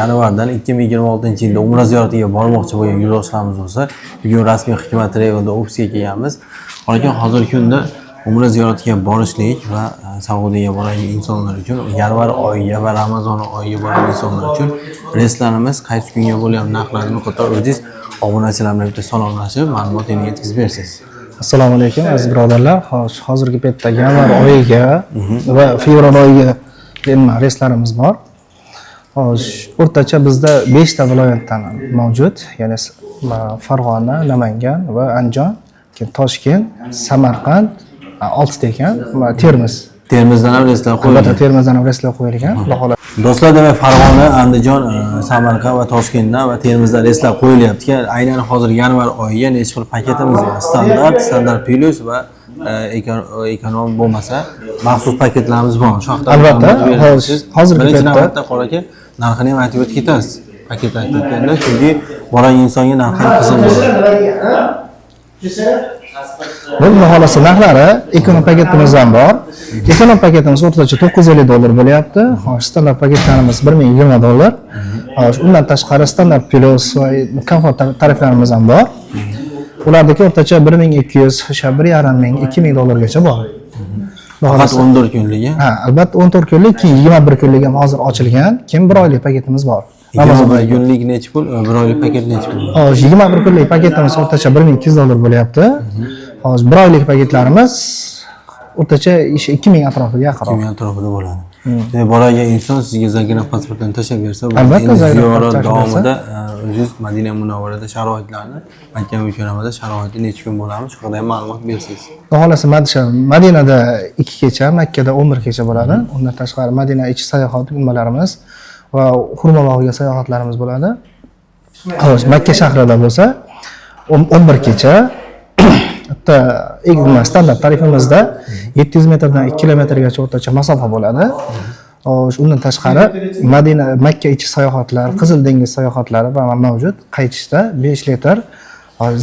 Yanvardan 2026-yilda Umra ziyoratiga bormoqchi bo'lgan yo'ldoshlarimiz bo'lsa, bugun rasmiy Hikmat Travel'da ofisga kelganmiz. Lekin hozirgi kunda Umra ziyoratiga borishlik va Saudiyaga borgan insonlar uchun, yanvar oyiga va Ramazon oyiga borgan insonlar uchun reyslarimiz qaysi kunga bo'lgan narxlarini qator o'zingiz obunachilar bilan bitta salomlashib, ma'lumot yetkazib berasiz. Assalomu alaykum aziz birodarlar. Hozirgi paytda yanvar oyiga va fevral oyiga reyslarimiz bor. O'rtacha bizda 5 ta viloyatdan mavjud, ya'ni Farg'ona, Namangan va Andijon, Toshkent, Samarqand, Oltistekan va Termiz. Termizdan ham reyslar qo'yilgan. Albatta, Termizdan ham reyslar qo'yilgan. Do'stlar, demak Farg'ona, Andijon, Samarqand va Toshkentdan va Termizdan reyslar qo'yilyapti. Aynan hozir yanvar oyiga necha xil paketimiz bor? Standart plus va ekonom bo'lmasa maxsus paketlarimiz bor. Shu haqda albatta hozirgi paytda qor aka narxini ham aytib o'tib ketasiz. Paket aytganda, chunki boran insonga narxi qiziq bo'ladi. Bu xohlasa narxlari ekonom paketimiz ham bor. Ekonom paketimiz o'rtacha $950 bo'lyapti. Standart paketlarimiz $1020. Undan tashqari standart plus va komfort tariflarimiz ham bor. Ulardagi o'rtacha 1200, $1,500, $2000gacha bor. Faqat 14 kunligi. Ha, albatta 14 kunlik, keyin 21 kunlik ham hozir ochilgan, keyin 1 oylik paketimiz bor. Ramazon kunlik necha pul, 1 oylik paket necha pul? Hozir 21 kunlik paketimiz o'rtacha $1200 bo'lyapti. Hozir 1 oylik paketlarimiz o'rtacha 2000 atrofida yaqinroq. 2000 atrofida bo'ladi. Demak, boragan inson sizga zagiran pasportini tashlab bersa, albatta ziyorat davomida o'zingiz Madina Munavvarada sharoitlarni, Makka mukarramada sharoiti necha kun bo'lamiz, shu haqida ham ma'lumot bersangiz. Xohlasa Madinada 2 kecha, Makkada 11 kecha bo'ladi. Undan tashqari Madina ichi sayohat nimalarimiz va Hurma bog'iga sayohatlarimiz bo'ladi. Xo'sh, Makka shahrida bo'lsa 11 kecha. Hatta standart tarifimizda 700 metrdan 2 kilometrgacha o'rtacha masofa bo'ladi. Undan tashqari Madina, Makka ichi sayohatlar, Qizil dengiz sayohatlari va mavjud. Qaytishda 5 litr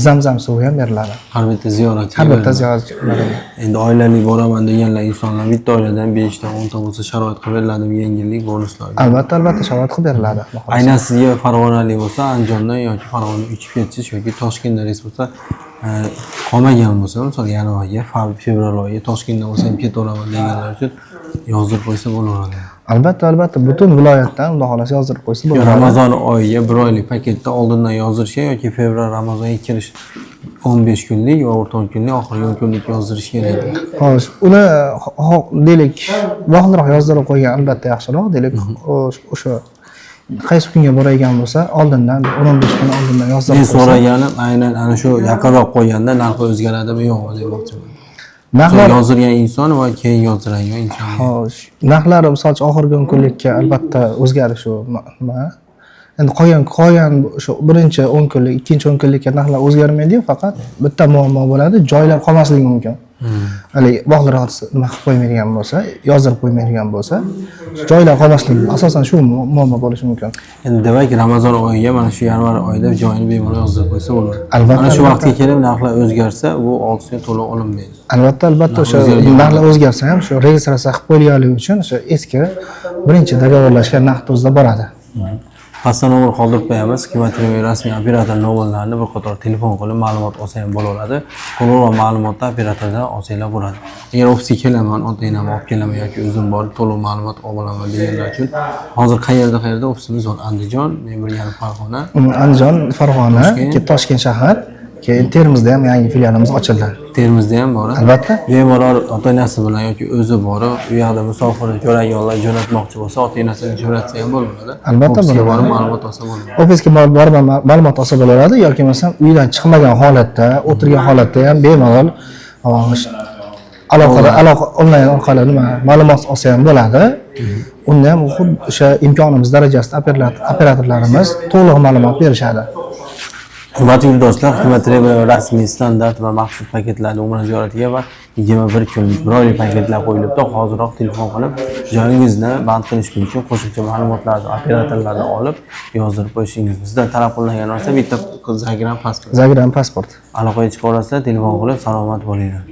Zamzam suvi ham beriladi. Har bitta ziyoratchi. Har bitta ziyoratchilarga. Endi oilali boraman deganlar insonlar bitta oiladan 5 ta 10 ta bo'lsa sharoit qilib beriladi, yengillik, bonuslar. Albatta, sharoit qilib beriladi. Aynan sizga Farg'onalik bo'lsa, Andijondan yoki Farg'ona uchib ketish yoki Toshkentda reys bo'lsa, qolmagan bo'lsa, misol yanvarga, fevral oyiga Toshkentdan bo'lsa ham ketaveraman deganlar uchun yozdirib qo'ysa bo'laveradi. Albatta, butun viloyatdan xudo xolasa yozdirib qo'ysa bo'ladi. Ramazon oyiga 1 oylik paketda oldindan yozdirishga yoki fevral Ramazonga kirish 15 kunlik va o'rta kunlik, oxirgi 10 kunlik yozdirish kerak. Xo'sh, uni deylik, vaqtliroq yozdirib qo'ygan albatta yaxshiroq, deylik, o'sha qaysi kunga borayotgan bo'lsa, oldindan 15 kun oldindan yozdirib qo'ysa. Men so'raganim aynan ana shu yaqinroq qo'yganda narxi o'zgaradimi yo'qmi demoqchiman. Narxlar yozdirgan inson va keyin yozdirgan inson. Xo'sh, narxlari masalan oxirgi 10 kunlikka albatta o'zgarishi nima? Endi qolgan o'sha birinchi 10 kunlik, ikkinchi 10 kunlikka narxlar o'zgarmaydi-yu, faqat bitta muammo bo'ladi, joylar qolmasligi mumkin. Hali vaqtliroq nima qilib qo'ymaydigan bo'lsa, yozdirib qo'ymaydigan bo'lsa, joylar qolmasligi asosan shu muammo bo'lishi mumkin. Endi demak, Ramazon oyiga mana shu yanvar oyida joyini bemalol yozdirib qo'ysa bo'ladi. Albatta. Mana shu vaqtga kelib narxlar o'zgarsa, bu 6 kun to'liq olinmaydi. Albatta, o'sha narxlar o'zgarsa ham shu registratsiya qilib qo'yganligi uchun o'sha eski birinchi dogovorlashgan narx o'zida boradi. Pastda nomer qoldirib qo'yamiz. Hikmat Travel rasmiy operator nomerlarini bir qator telefon qilib ma'lumot olsa ham bo'laveradi. To'liq ma'lumotni operatordan olsanglar bo'ladi. Agar ofisga kelaman, ota-onamni olib kelaman yoki o'zim borib to'liq ma'lumot olaman deganlar uchun hozir qayerda ofisimiz bor? Andijon, Farg'ona. Andijon, Farg'ona, Toshkent shahar. Keyin Termizda ham yangi filialimiz ochildi. Termizda ham bor. Albatta. Bemalol ota-onasi bilan yoki o'zi borib, u yoqda musofir jo'raganlar jo'natmoqchi bo'lsa, ota-onasini jo'natsa ham bo'ladi. Albatta, borib ma'lumot olsa bo'ladi. Ofisga borib ma'lumot olsa bo'ladi yoki masalan uydan chiqmagan holatda, o'tirgan holatda ham bemalol aloqa onlayn orqali ma'lumot olsa ham bo'ladi. Unda ham xuddi o'sha imkonimiz darajasida operatorlarimiz to'liq ma'lumot berishadi. Hurmatli yo'ldoshlar, Hikmat Travel rasmiy standart va maxsus paketlarni Umra ziyoratiga va 21 kunlik 1 oylik paketlar qo'yilibdi. Hozirroq telefon qilib, joyingizni band qilish uchun qo'shimcha ma'lumotlarni operatorlardan olib yozdirib qo'yishingiz. Sizdan talab qilingan narsa bitta zagiran pasport. Zagiran pasport. Aloqaga chiqa olasizlar, telefon qilib salomat bo'linglar.